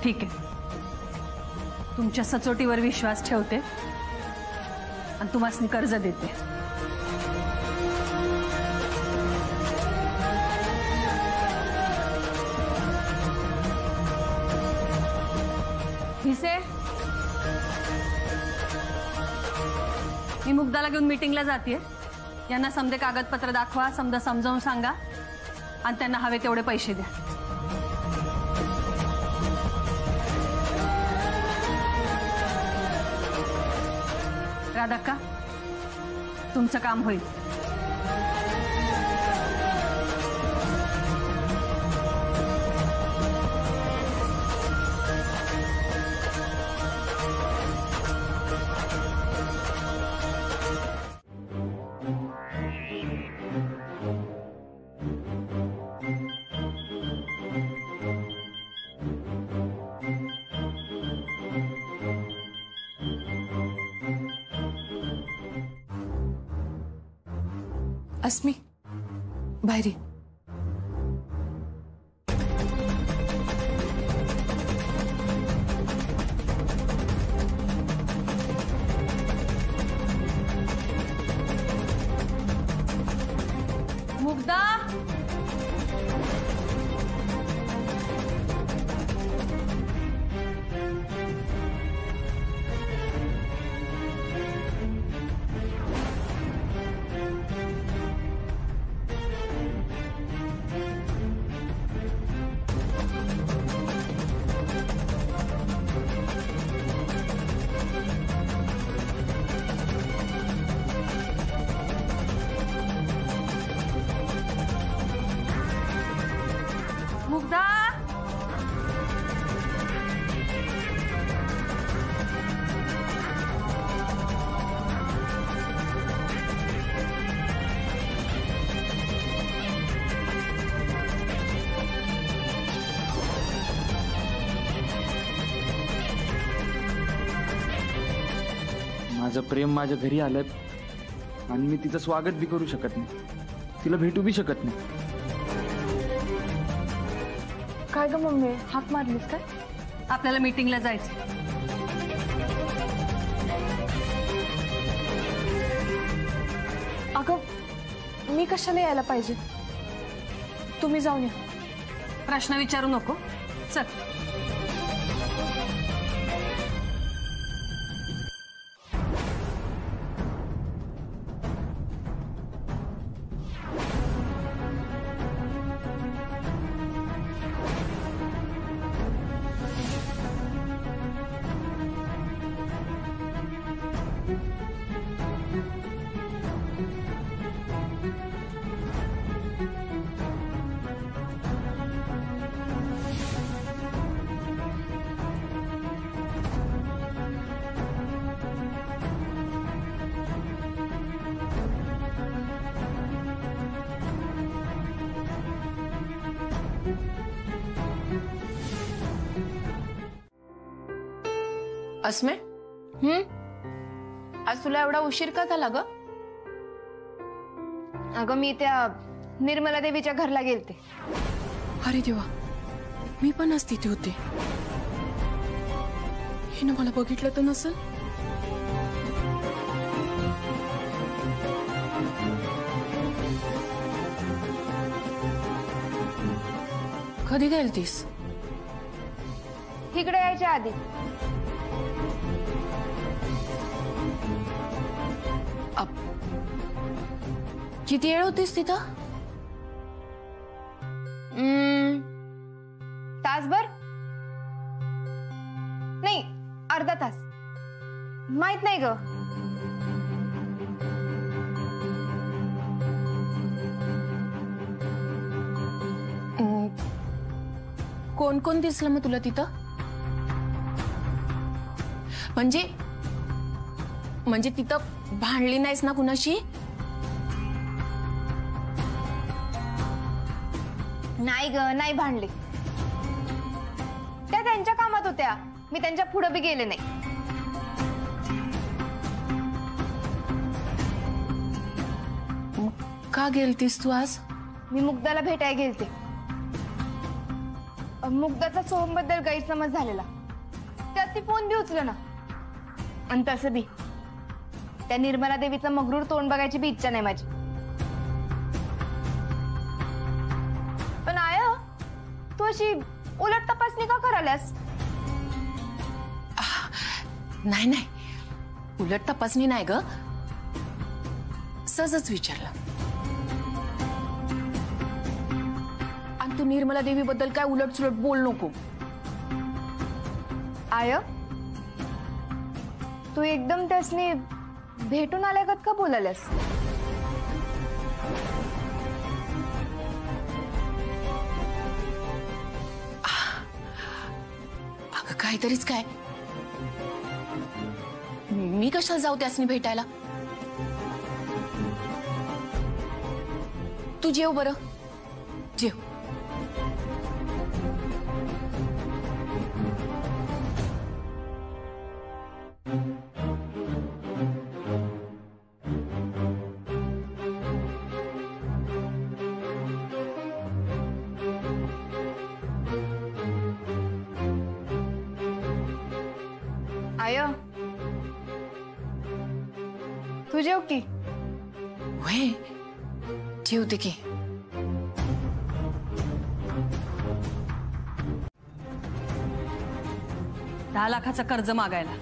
ठीक आहे, तुमच्या सचोटीवर विश्वास ठेवते आणि तुम्हाला कर्ज देते। भिसे, मी मुग्धाला घेऊन मीटिंगला जाते। यांना समजे कागदपत्र दाखवा, समजा समजावून सांगा आणि त्यांना हवे तेवढे पैसे द्या। राधाक्का, तुमचं काम होईल। अस्मी, बाहेर ये। मुग्धा, मुग्धा, माझं प्रेम माझ्या घरी आलं आणि मी तिचं स्वागत भी करू शकत नाही, तिला भेटू भी शकत नाही। काय ग मम्मी, हाक मारलीस काय? आपल्याला मीटिंगला जायचं। अगं मी कशाला यायला पाहिजे, तुम्ही जाऊन या। प्रश्न विचारू नको, चल। अस्मे, आज तुला एवढा उशीर का झाला ग? अगं मी त्या निर्मला देवीच्या घरला गेलते। अरे देवा, मी पण आज तिथे होते। हिनं मला बघितलं तर नसेल? कधी गेलतीस? इकडे यायच्या आधी। किती वेळ होतीस तिथं? तासभर नाही, अर्धा तास, माहित नाही ग। कोण कोण दिसलं मग तुला तिथं? म्हणजे तिथं भांडली नाहीस ना कुणाशी? नाही ग, नाही भांडले। त्या त्यांच्या कामात होत्या, मी त्यांच्या पुढे बी गेले नाही। का गेलतीस तू आज? मी मुग्धाला भेटायला गेलते। मुग्धाचा सोहमबद्दल गैरसमज झालेला, त्यात ती फोन बी उचल ना. आणि तसं बी त्या निर्मला देवीचं मगरूर तोंड बघायची बी इच्छा नाही माझी. पण आय तू अशी उलट तपासणी का करायलास? नाही नाही, उलट तपासणी नाही ग, सहजच विचारलं. आणि तू निर्मला देवी बद्दल काय उलट सुलट बोल नको. आय तू एकदम त्यासनी भेटून आल्यागत का बोलायलास? अगं काहीतरीच काय, मी कशाला जाऊ त्यासनी भेटायला. तू जेव बरं, जेव. आय तू जेव की. वय जेवते की. दहा लाखाचं कर्ज मागायला.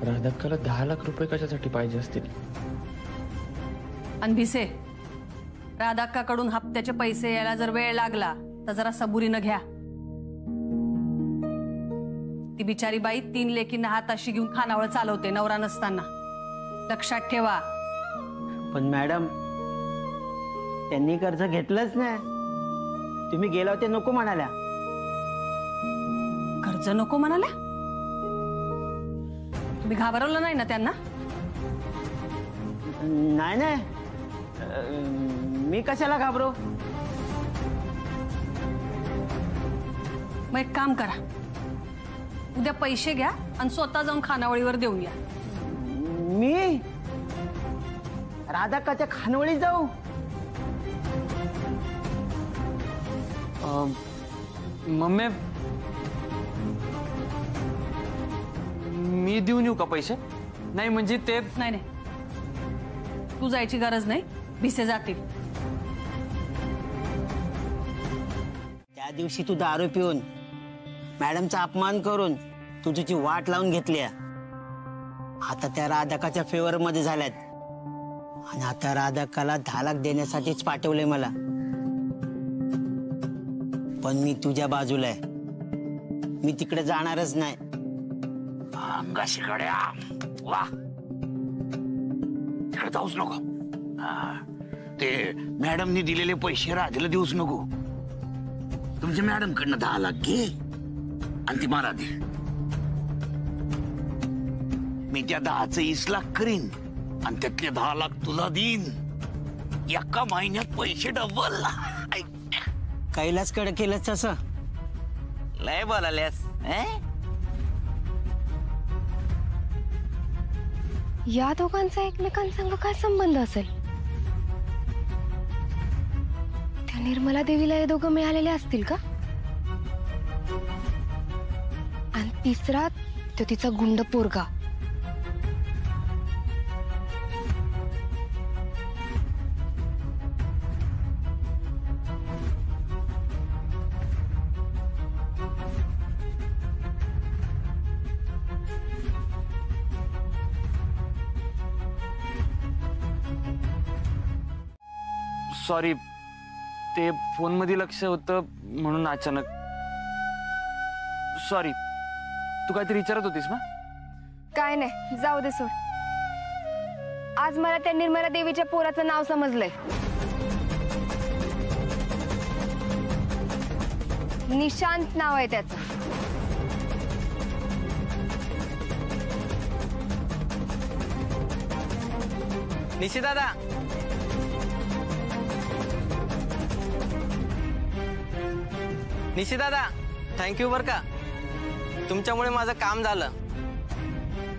राधाक्काला 10 लाख रुपये कशासाठी पाहिजे असतील? आणि भिसे, राधाक्काकडून हप्त्याचे पैसे यायला जर वेळ लागला तर जरा सबुरीनं घ्या. ती बिचारी बाई 3 लेकींना हाताशी घेऊन खानावळ चालवते नवरा नसताना. लक्षात ठेवा. पण मॅडम, त्यांनी कर्ज घेतलंच नाही. तुम्ही गेला होते नको म्हणाल्या. कर्ज नको म्हणाल्या? तुम्ही घाबरवलं नाही ना त्यांना? नाही नाही, मी कशाला घाबरू. मग एक काम करा, उद्या पैसे घ्या आणि स्वतः जाऊन खानावळीवर देऊन या. मी राधाक्काच्या खानवळीत जाऊ? मम्मी, मी देऊन येऊ का पैसे? नाही म्हणजे ते नाही नाही, तू जायची गरज नाही, भिसे जातील. त्या दिवशी तू दारू पिऊन मॅडमचा अपमान करून तू तुझी वाट लावून घेतली. आता त्या राधाक्काच्या फेवर मध्ये झाल्यात. आणि आता राधाक्काला 10 लाख देण्यासाठीच पाठवले मला. पण मी तुझ्या बाजूला आहे. मी तिकडे जाणारच नाही. अंगाशीकडे वा, तिकडे जाऊच नको. ते मॅडमनी दिलेले पैसे राधेला देऊच नको. तुमच्या मॅडम कडनं 10 लाख घे आणि ती मला दे. मी त्या 10चं 20 लाख करीन आणि त्यातले 10 लाख तुला देईन. एका महिन्यात पैसे डबल. कैलासकडे केलंच तसं लय बोलाल्यास. या दोघांचा एकमेकांसंग काय संबंध असेल? त्या निर्मला देवीला हे दोघं मिळालेले असतील का? आणि तिसरा तो तिचा गुंड पोरगा. सॉरी, ते फोन मध्ये लक्ष होतं म्हणून अचानक. सॉरी. तू काहीतरी विचारत होतीस ना? काय नाही, जाऊ दे सोड. आज मला त्या निर्मला देवीच्या पोराचं नाव समजलंय. निशांत नाव आहे त्याचं. निशी दादा, निशी दादा, थँक्यू बर का. तुमच्यामुळे माझं काम झालं.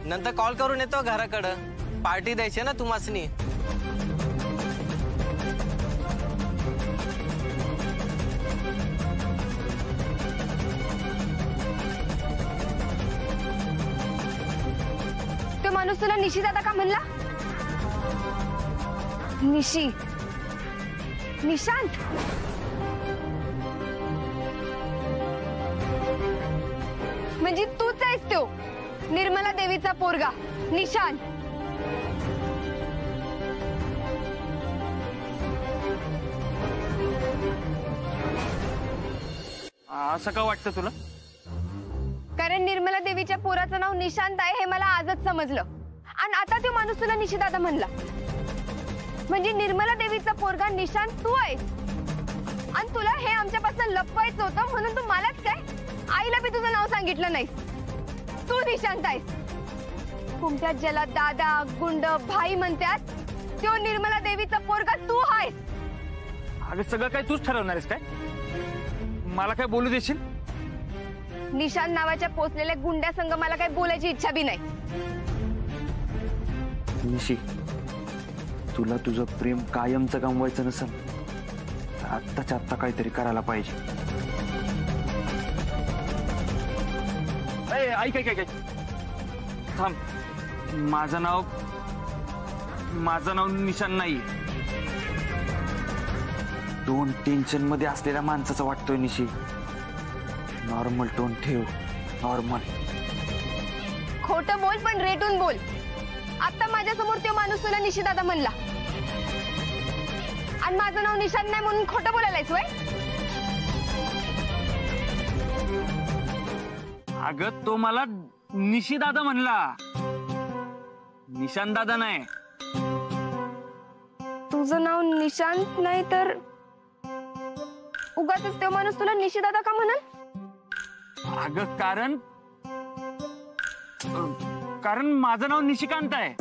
नंतर कॉल करून येतो घराकडं. पार्टी द्यायची ना तुम्हासनी. माणूस तुला निशी दादा का म्हणला? निशी, निशांत. म्हणजे तूच आहेस तो निर्मला देवीचा पोरगा निशांत. असं का वाटतं तुला? कारण निर्मला देवीच्या पोराचं नाव निशांत आहे हे मला आजच समजलं. आणि आता तो माणूस तुला निशी दादा म्हणला. म्हणजे निर्मला देवीचा पोरगा निशांत तू आहेस. आणि तुला हे आमच्यापासून लपवायचं होतं म्हणून तू मलाच काय आईला बी तुझं नाव सांगितलं नाहीस. तू निशांत आहेस. तुमच्या ज्याला दादा गुंड भाई म्हणतात तो निर्मला देवीचा पोरगा तू आहेस. अगं सगळं काय तूच ठरवणार आहेस काय? मला काय बोलू देशील? निशांत नावाच्या पोचलेल्या गुंड्यासंग मला काही बोलायची इच्छा बी नाही. निशी, तुला तुझं प्रेम कायमचं गमवायचं नसेल तर आत्ताच्या आत्ता काहीतरी करायला पाहिजे. ऐक ऐक ऐक थांब. माझं नाव निशांत नाही. दोन टेन्शन मध्ये असलेल्या माणसाचं वाटतोय निशी. नॉर्मल टोन ठेव. नॉर्मल. खोटं बोल पण रेटून बोल. आता माझ्या समोर तो माणूस तुला निशी दादा म्हणला आणि माझं नाव निशांत नाही म्हणून खोटं बोलायलायस वय? अगं तो मला निशी दादा म्हणला, निशांत दादा नाही. तुझं नाव निशांत नाही तर उगाचच तो माणूस तुला निशी दादा का म्हणाल? अगं कारण माझं नाव निशिकांत आहे.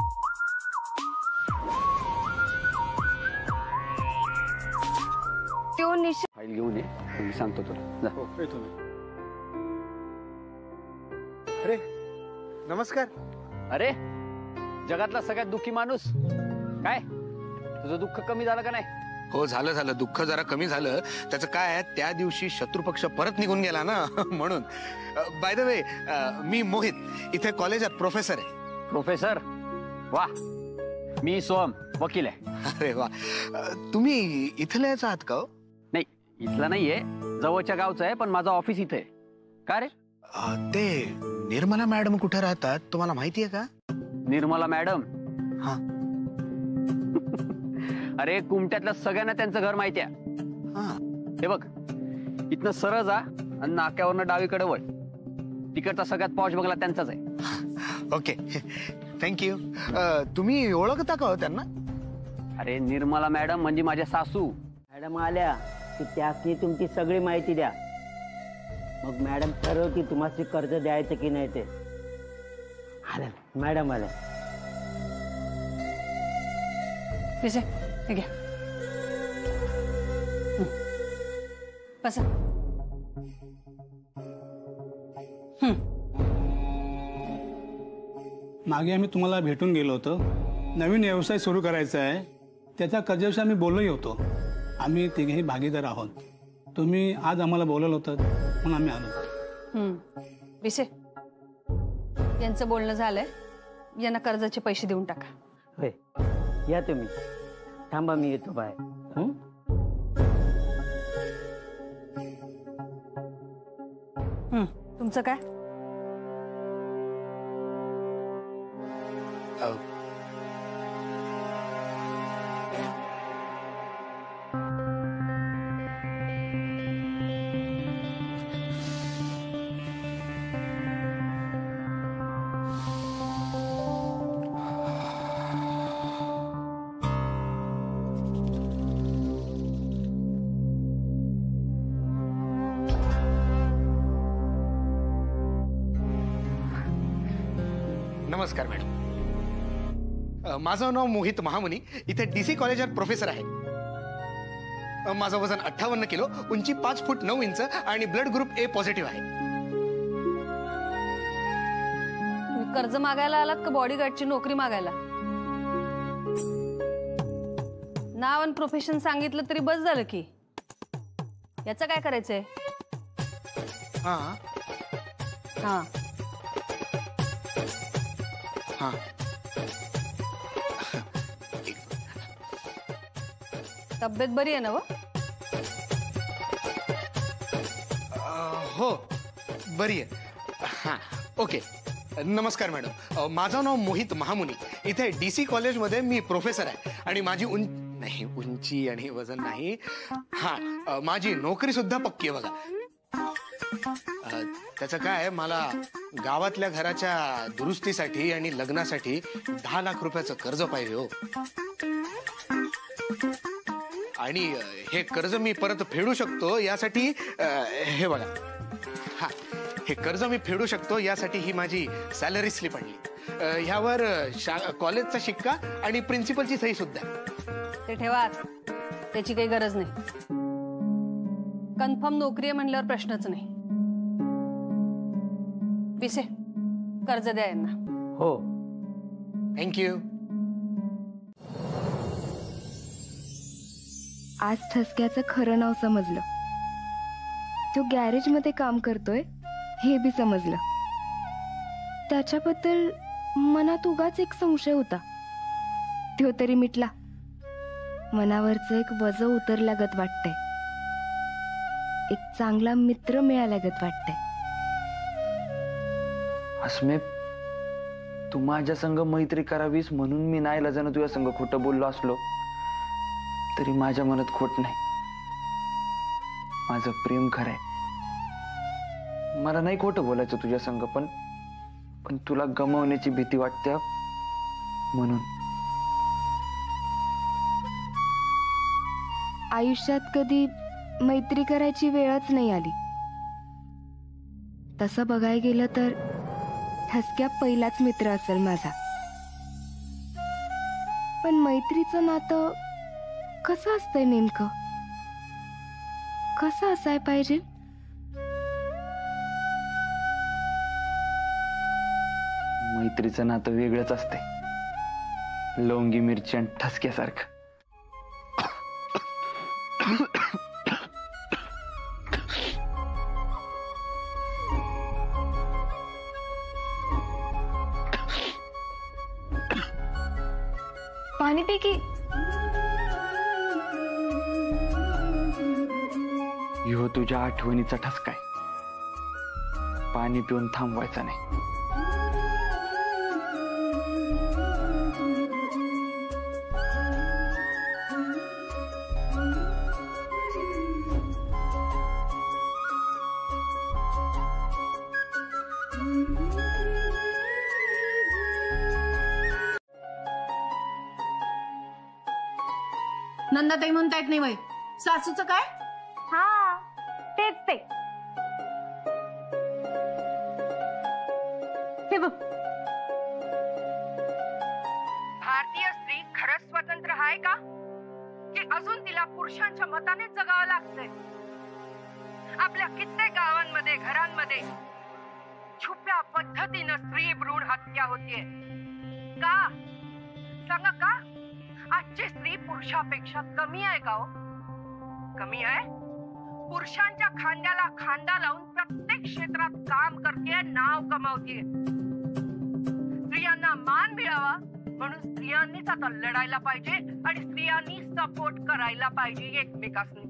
तो निशा फाईल घेऊन ये, मी सांगतो तुला. जा. अरे नमस्कार. अरे जगातला सगळ्यात दुःखी माणूस. काय तुझं दुःख कमी झालं का नाही? हो झालं. दुःख जरा कमी झालं. त्याचं काय, त्या दिवशी शत्रुपक्ष परत निघून गेला ना म्हणून. बाय द वे, मी मोहित इथे कॉलेजात प्रोफेसर आहे. प्रोफेसर? वा. मी सोम वकील आहे. अरे वा. तुम्ही इथलेच आहात का? नाही, इथला नाहीये, जवळच्या गावचं आहे, पण माझं ऑफिस इथे आहे. का रे? ते निर्मला मॅडम कुठे राहतात तुम्हाला माहितीये का? निर्मला मॅडम? हा. अरे कुमट्यातल्या सगळ्यांना त्यांचं घर माहिती आहे. हे बघ, इथनं सरळ जा आणि नाक्यावरनं डावीकडे वळ. तिकडचा सगळ्यात पॉश बंगला त्यांचाच आहे. Okay, thank you. तुम्ही ओळखता का हो त्यांना? अरे निर्मला मॅडम म्हणजे माझ्या सासू. मॅडम आल्या की त्यासनी तुमची सगळी माहिती द्या. मग मॅडम ठरवती तुम्हाला कर्ज द्यायचं की नाही ते. आल्या मॅडम आल्या. विजय हे घ्या. बसा. मागे आम्ही तुम्हाला भेटून गेलो होतो. नवीन व्यवसाय सुरू करायचा आहे, त्याच्या कर्जाविषयी आम्ही बोललोही होतो. आम्ही तिघेही भागीदार आहोत. तुम्ही आज आम्हाला बोलवलं होतं म्हणून आम्ही आलो. विजय यांचं बोलणं झालंय. यांना कर्जाचे पैसे देऊन टाका. होय, या तुम्ही. थांबा, मी येतो बाहेर. तुमचं काय? नमस्कार मॅडम. माझं नाव मोहित महामुनी. इथे DC कॉलेजात प्रोफेसर आहे. माझं वजन 58 किलो, उंची 5 फूट 9 इंच आणि ब्लड ग्रुप A पॉझिटिव्ह आहे. तुम्ही कर्ज मागायला आलात का बॉडीगार्डची नोकरी मागायला? नाव आणि प्रोफेशन सांगितलं तरी बस झालं की. याचं काय करायचंय? हा हा हा तब्येत बरी आहे ना व? हो बरी आहे. हां ओके. नमस्कार मॅडम, माझं नाव मोहित महामुनी. इथे DC कॉलेजमध्ये मी प्रोफेसर आहे आणि माझी उंची आणि वजन नाही. हां माझी नोकरी सुद्धा पक्की आहे बघा. त्याचं काय, मला गावातल्या घराच्या दुरुस्तीसाठी आणि लग्नासाठी 10 लाख रुपयाचं कर्ज पाहिजे हो. आणि हे कर्ज मी परत फेडू शकतो यासाठी हे बघा. हा हे कर्ज मी फेडू शकतो यासाठी ही माझी सॅलरी स्लिप आणली. ह्यावर कॉलेजचा शिक्का आणि प्रिन्सिपलची सही सुद्धा. ते ठेवा, त्याची काही गरज नाही. कन्फर्म नोकरी आहे म्हणल्यावर प्रश्नच नाही. पिसे कर्ज द्या यांना. हो थँक्यू. आज ठसक्याचं खरं नाव समजलं. तो गॅरेज मध्ये काम करतोय हे बी समजलं. त्याच्याबद्दल मनात उगाच एक संशय होता, तो तरी मिटला. मनावरचं एक वज उतरल्यागत वाटतंय. एक चांगला मित्र मिळाल्यागत वाटतंय. अस्मे, तू माझ्या संग मैत्री करावीस म्हणून मी नाईलाजानं तुझ्या संग खोटं बोललो असलो तरी माझ्या मनात खोट नाही. माझं प्रेम खरंय. मला नाही खोटं बोलायचं तुझ्या संग, पण तुला गमावण्याची भीती वाटते म्हणून. आयुष्यात कधी मैत्री करायची वेळच नाही आली. तसं बघायला गेलं तर ठसक्या पहिलाच मित्र असेल माझा. पण मैत्रीचं नातं कसं असतंय नेमकं? कसं असाय पाहिजे? मैत्रीचं नातं वेगळंच असते. लवंगी मिरची आणि ठसक्यासारखं. पाणी पी की. ह्यो तुझ्या आठवणीचा ठसकाय. पाणी पिऊन थांबवायचा नाही. नंदाताई म्हणता येत नाही वय. सासूचं काय? हा तेच ते. हे बघ, भारतीय स्त्री खरंच स्वतंत्र आहे का, की अजून तिला पुरुषांच्या मताने जगावं लागतंय? आपल्या कित्येक गावांमध्ये घरांमध्ये छुप्या पद्धतीनं स्त्री भ्रूण हत्या होतीये. का सांगा, का आजची स्त्री पुरुषापेक्षा कमी आहे का हो? कमी आहे? पुरुषांच्या खांद्याला खांदा लावून प्रत्येक क्षेत्रात काम करते, नाव कमावते. स्त्रियांना मान मिळावा म्हणून स्त्रियांनीच आता लढायला पाहिजे आणि स्त्रियांनी सपोर्ट करायला पाहिजे एकमेकांनी.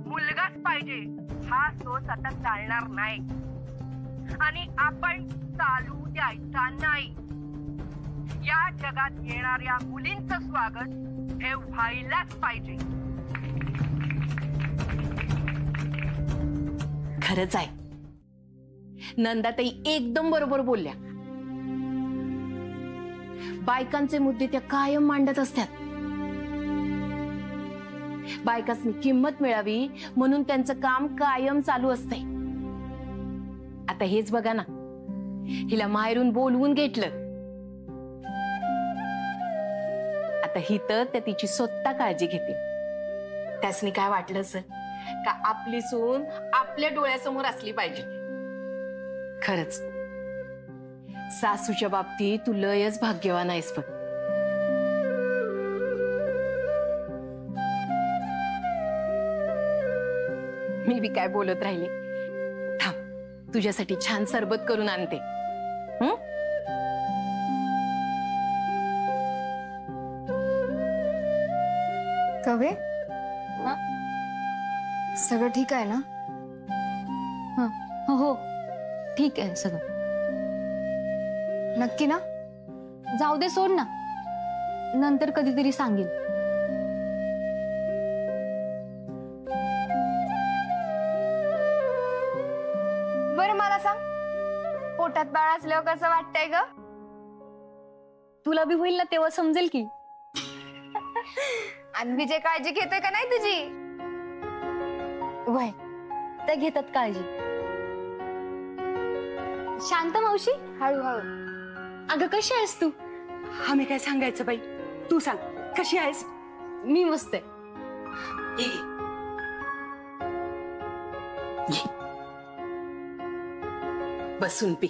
मुलगाच पाहिजे हा सोच आता चालणार नाही आणि आपण चालू द्यायचा नाही. या जगात येणाऱ्या मुलींचं स्वागत हे व्हायलाच पाहिजे. खरंच आहे, नंदाताई एकदम बरोबर बोलल्या. बायकांचे मुद्दे त्या कायम मांडत असतात. बायकांनी किंमत मिळावी म्हणून त्यांचं काम कायम चालू असतंय. आता हेच बघा ना, हिला माहेरून बोलवून घेतलं. आता ही तर त्या तिची स्वतः काळजी घेते. त्यासनी काय वाटलं असेल का आपली सून आपल्या डोळ्यासमोर असली पाहिजे. खरंच सासूच्या बाबतीत तू लयच भाग्यवान आहेस बघ. मी बी काय बोलत राहिले. थांब, तुझ्यासाठी छान सरबत करून आणते. कवे सगळं ठीक आहे ना? हो ठीक आहे सगळं. नक्की ना? जाऊ दे, सोड ना, नंतर कधीतरी सांगेल. बरं मला सांग, पोटात बाळ असल्यावर कसं वाटतंय ग? तुला बी होईल ना तेव्हा समजेल की. आणि विजय काळजी घेतोय का नाही तुझी? वय त्या घेतात काळजी. शांत मावशी, हळूहळू. अगं कशी आहेस तू? आम्ही काय सांगायचं बाई, तू सांग कशी आहेस? मी मस्त आहे. बसून पी.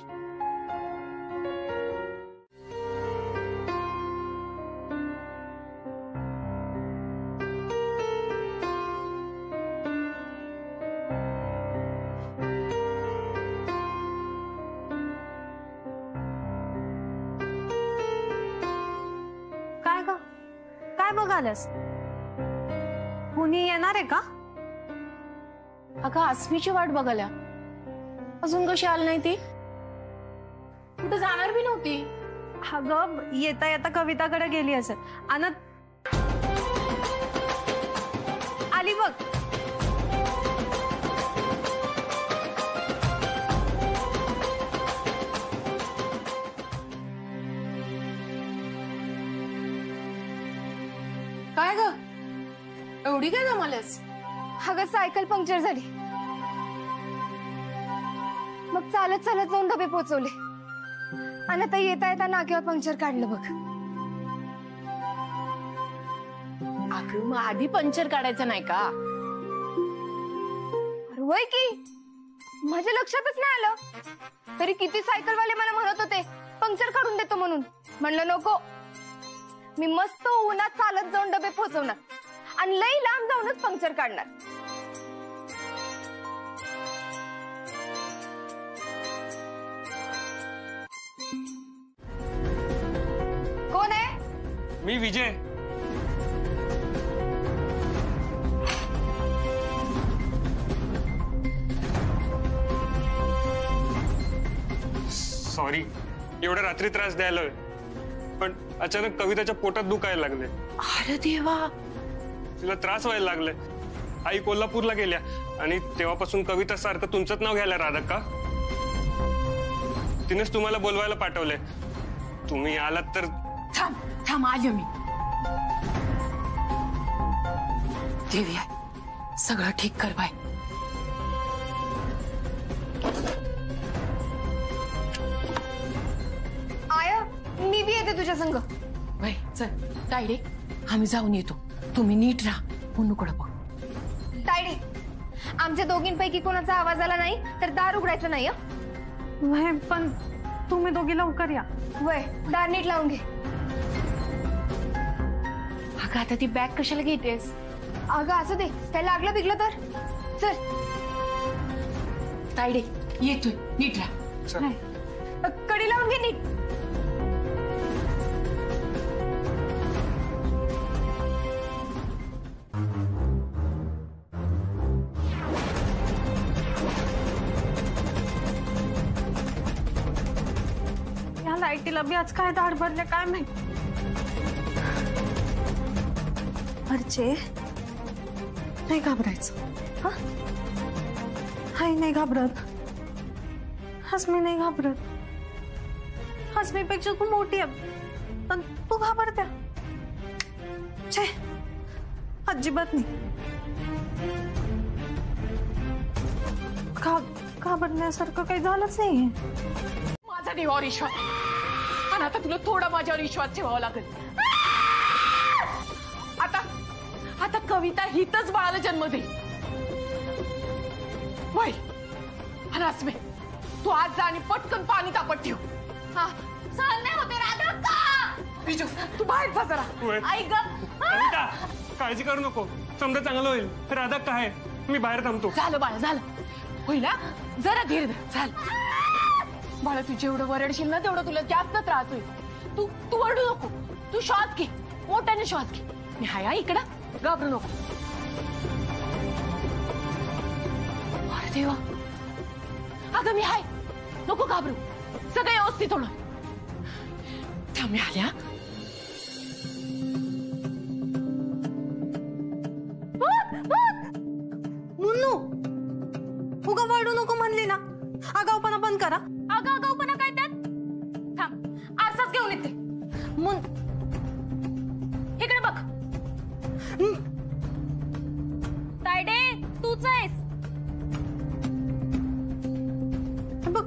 काय ग, काय बघालस? कुणी येणार आहे का? अगं अस्मीची वाट बघायला. अजून कशी आली नाही ती? कुठे जाणार बी नव्हती. अगं येता येता कविताकडे गेली असेल. आणि आली बघ. काय ग, एवढी काय जमालस? अगं सायकल पंक्चर झाली, मग चालत चालत जाऊन डबे पोचवले आणि आता येता येता नाक्यावर पंक्चर काढलं बघ. अगं मग आधी पंक्चर काढायचं नाही का? होय की, माझ्या लक्षातच नाही आलं. तरी किती सायकलवाले मला म्हणत होते पंक्चर काढून देतो म्हणून. म्हणलं नको, मी मस्त उन्हात चालत जाऊन डबे पोहोचवणार आणि लई लांब जाऊनच पंक्चर काढणार. कोण आहे? मी विजय. सॉरी एवढ्या रात्री त्रास द्यायला, पण अचानक कविताच्या पोटात दुखायला लागले. अरे देवा, तिला त्रास व्हायला लागलाय. आई कोल्हापूरला गेल्या आणि तेव्हापासून कविता सारखं तुमचंच नाव घ्यायला राधा. तिनेच तुम्हाला बोलवायला पाठवलंय. तुम्ही आलात तर. थांब थांब, आले मी. देवी सगळं ठीक कर बाय. आया, मी बी येते तुझ्या संग. बाय चल डायरेक्ट आम्ही जाऊन येतो. तुम्ही नीट राहा, पुन्हा बघ. तायडे, आमच्या दोघींपैकी कोणाचा आवाज आला नाही तर दार उघडायचं नाही. वय पण तुम्ही दोघी लवकर या. वय दार नीट लावून घे. अगं आता ती बॅग कशाला घेतेस? अगं असू दे, काय लागलं बिगलं तर. चल तायडे, येतोय, नीट राहा. कडी लावून घे नीट. या लाईटीला बी आज काय दाढ भरले काय माहिती. अर्चे, नाही घाबरायचं. हा, हाय नाही घाबरत. हसमी नाही घाबरत. हसमीपेक्षा तू मोठी आहे पण तू घाबरत्या. छे, अजिबात नाही. घाबरण्यासारखं काही झालंच नाहीये. माझा देवावर विश्वास, आणि आता तुला थोडा माझ्यावर विश्वास ठेवावा लागेल. आता आता कविता हितच बाळाला जन्म दे. वय हरासमे, तू आज जा आणि पटकन पाणी तापत ठेव. हा, सहन नाही होते राधा का? विजू, तू बाहेर जा जरा. ऐक कविता, काळजी करू नको, समजा चांगलं होईल. राधा काय, मी बाहेर थांबतो. झालं बाळा, झालं. होईल. जरा धीर धर. झालं. बाळा तू जेवढं वरडशील ना तेवढं तुला जास्त त्रास होईल. तू तू वरडू नको. तू श्वास घे, मोठ्याने श्वास घे. मी हाय हा इकडं, घाबरू नको. अरे देवा, अगं मी हाय, नको घाबरू. सगळं व्यवस्थित होणार. थांब मी आल्या. मुन्नू, उगा वरडू नको म्हणली ना. आगाऊपणा बंद करा. आगाऊपणा काय त्यात? थांब, आरसाच घेऊन येते. इकडे बघ. तायडे, तूच आहेस. बघ,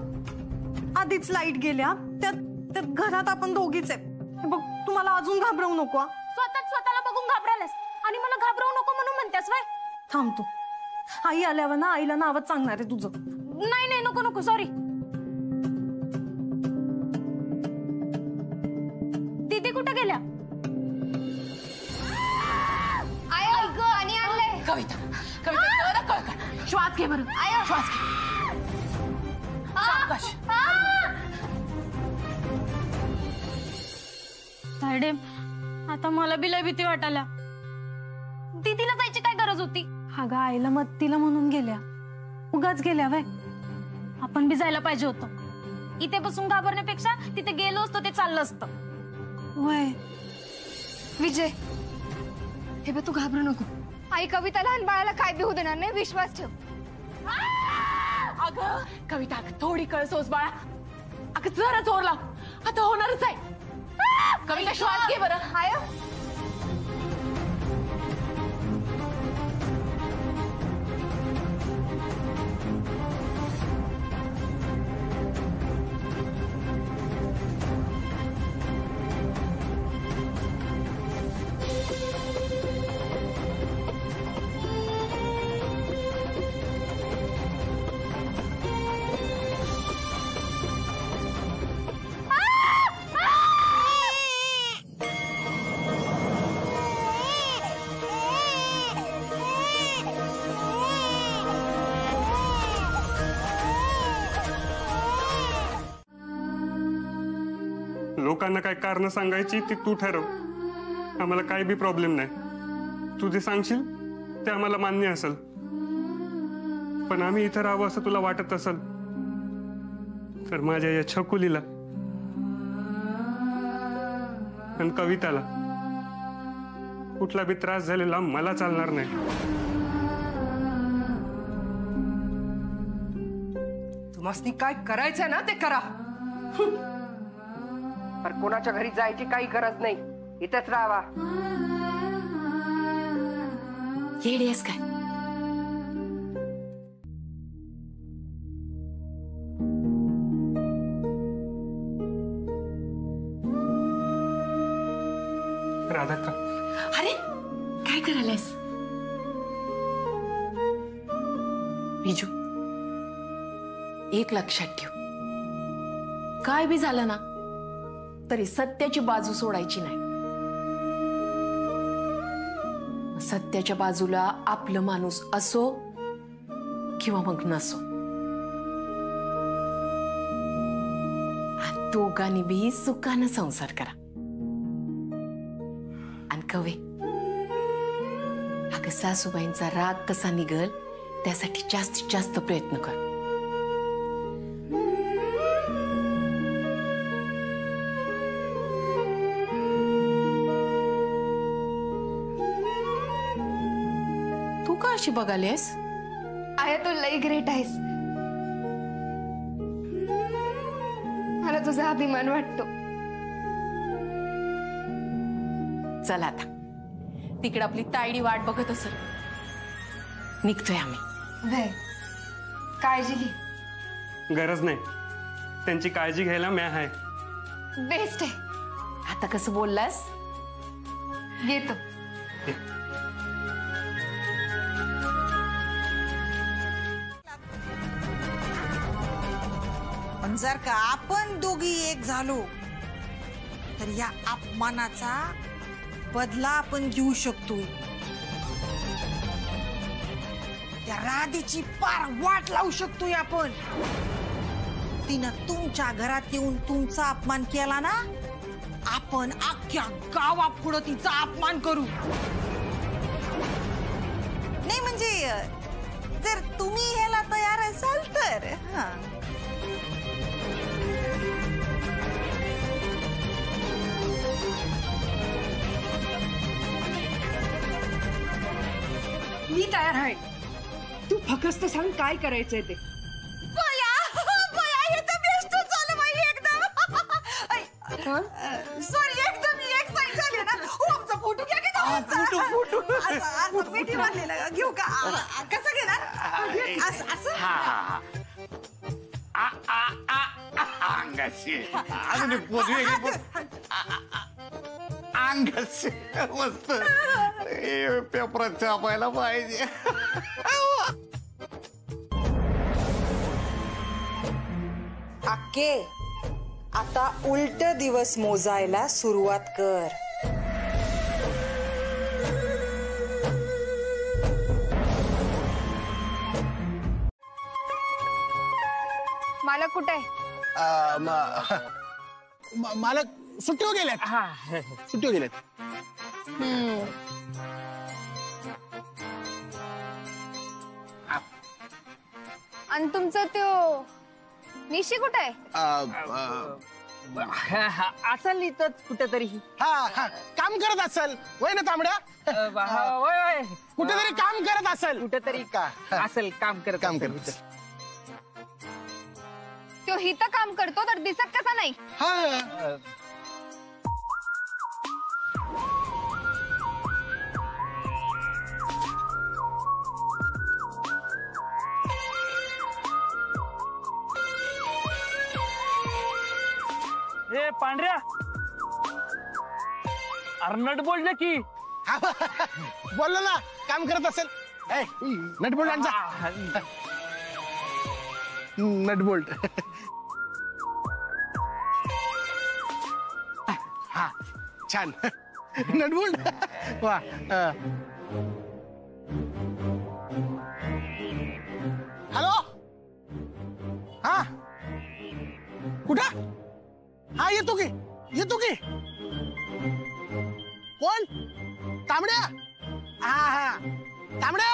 आधीच लाईट गेल्या. त्यात घरात आपण दोघीच आहे. बघ, तुम्हाला अजून घाबरवू नको. स्वतःला बघून घाबरायलास आणि मला घाबरवू नको म्हणून म्हणतेस वय? थांब तू. आई आल्यावर ना आईला नावच सांगणार आहे तुझं. नाही नको सॉरी. दीदी कुठे गेल्या? आणि आणलंय. कविता जरा कळकळ. श्वास घे बरं. श्वास घे. सावकाश. तायडे, आता मला बी लय भीती वाटायला. दीदीला जायची काय गरज होती? अगं आईला मदतीला म्हणून गेल्या. उगाच गेल्या वय. आपण बी जायला पाहिजे होतं. इथे बसून घाबरण्यापेक्षा तिथे गेलो असतो ते चाललं असतं. वय विजय, हे बघ, तू घाबरू नको. आई कविता लहान बाळाला काय बी होऊ देणार नाही, विश्वास ठेव. अगं कविता, थोडी कळ सोस बाळा. अगं जरा जोर लाव, आता होणारच आहे. कविता श्वास घे बरं. लोकांना काय कारण सांगायची ती तू ठरव. आम्हाला काही बी प्रॉब्लेम नाही. तू जे सांगशील ते आम्हाला मान्य असेल. पण आम्ही इथं राहावं असं तुला वाटत असेल तर माझ्या या छकुलीला आणि कविताला कुठला बी त्रास झालेला मला चालणार नाही. तुम्हासनी काय करायचं ना ते करा. पर कोणाच्या घरी जायची काही गरज नाही. इथंच राहावा. येडीस काय? राधा का? अरे काय करायलास? बिजू, एक लक्षात ठेव, काय बी झालं ना तरी सत्याची बाजू सोडायची नाही. सत्याच्या बाजूला आपलं माणूस असो किंवा मग नसो, दोघांनी बी सुखानं संसार करा. आणि कवे, अगं सासूबाईंचा राग कसा निघल त्यासाठी जास्तीत जास्त प्रयत्न कर. तू का अशी बघालीस? आया तू लई ग्रेट आहेस. मला तुझा अभिमान वाटतो. चल आता, तिकडे आपली तायडी वाट बघत असेल, निघतोय आम्ही. काळजी घे. गरज नाही, त्यांची काळजी घ्यायला मी आहे. बेस्ट आहे. आता कसं बोललास? येतो. पण जर का आपण दोघी एक झालो तर या अपमानाचा बदला आपण घेऊ शकतो. त्या राधेची पार वाट लावू शकतोय आपण. तिनं तुमच्या घरात येऊन तुमचा अपमान केला ना, आपण अख्ख्या गावापुढं तिचा अपमान करू. नाही म्हणजे जर तुम्ही ह्याला तयार असाल तर. मी तयार आहे. तू फक्त सांग काय करायचंय ते. सॉरी एकदम एक साईड झाली ना. आमचा फोटो घ्या की फोटो पेटी बांधलेला घेऊ का? कसं घेणार? असं अंगाशी अजून पोचवे अंगाशी मस्त पेपरात छापायला पाहिजे. अक्के आता उलट दिवस मोजायला सुरुवात कर. मालक कुठे आहे? मालक सुट्टीवर गेल्यात. सुट्टीवर गेल्यात. आणि तुमचं तो निशी कुठे आहे? असेल इथंच कुठेतरी. काम करत असेल वय ना तांबड्या. कुठेतरी काम करत असेल. कुठेतरी असेल काम करत. तो हिथं काम करतो तर दिसत कसा नाही? ए पांढऱ्या अर्नट बोललं की. बोललो ना काम करत असेल. Nut bolt nut bolt. हा छान नटबोल्ट. वा हॅलो. हा कुठं? हा येतो की. कोण? तांबड्या. हा तांबड्या.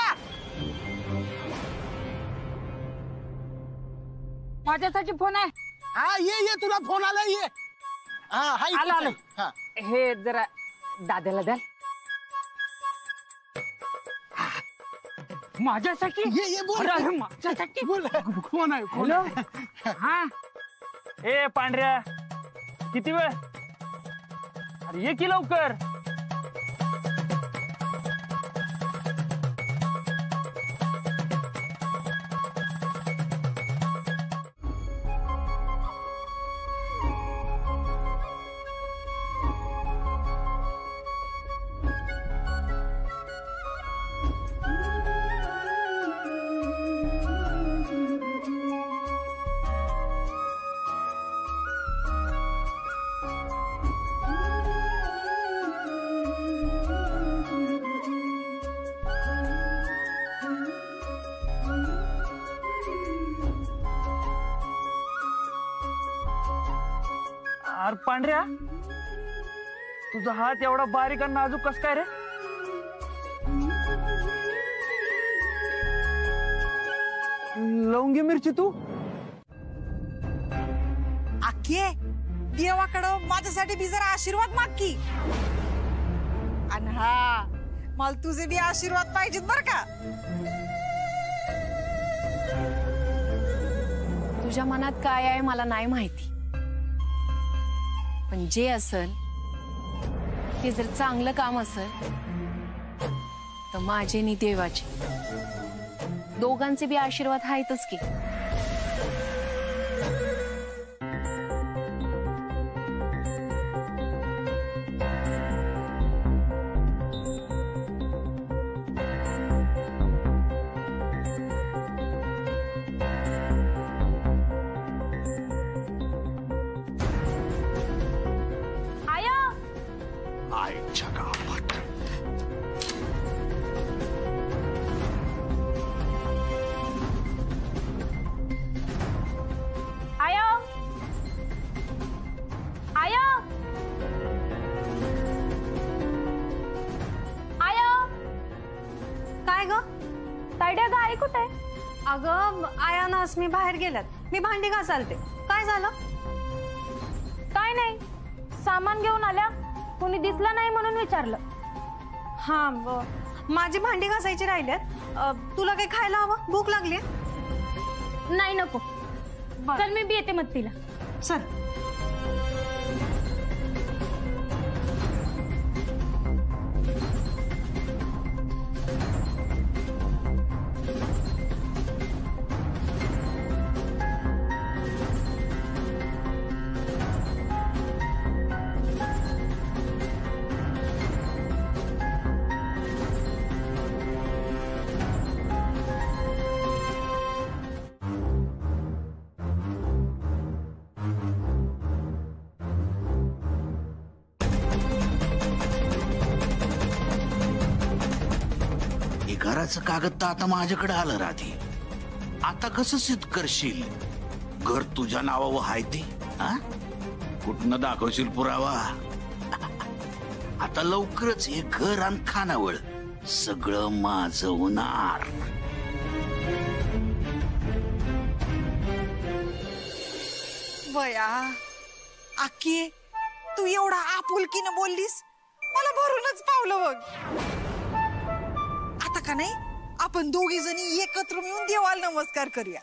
माझ्यासाठी फोन आहे. हा ये तुला फोन आला. ये. आलं. हे जरा दादाला द्या. माझ्यासाठी. ये बोल. माझ्यासाठी बोल. कोण आहे? हा ए पांढऱ्या किती वेळ? अरे ये की लवकर. अरे पांढऱ्या तुझा हात एवढा बारीक आणि नाजूक कस काय रे? लवंगी मिरची तू. अख्खे देवाकडं माझ्यासाठी बी जरा आशीर्वाद माग की. आणि हा मला तुझे बी आशीर्वाद पाहिजेत बर का. तुझ्या मनात काय आहे मला नाही माहिती, पण जे असेल ते जर चांगलं काम असेल तर माझे नि देवाचे दोघांचे बी आशीर्वाद आहेतच की. आयो कुठे आहे? अगं आयानास मी बाहेर गेल्यात, मी भांडी घासालते. काय झालं? काय नाही, सामान घेऊन आल्या, कोणी दिसला नाही म्हणून विचारलं. हा माझी भांडी घासायची राहिल्यात. तुला काही खायला हवं? भूक लागली? नाही नको. चल मी बी येते मत्तीला. चल. घराचं कागद तर आता माझ्याकडे आलं राधी. आता कसं सिद्ध करशील घर तुझ्या नावावर आहे ते? कुठनं दाखवशील पुरावा? आता लवकरच हे घर आणि खानावळ सगळं माझं होणार. बया आकी, तू एवढा आपुलकीनं बोललीस, मला भरूनच पावलं बघ. आता का नाही आपण दोघी जणी एकत्र मिळून देवाला नमस्कार करूया.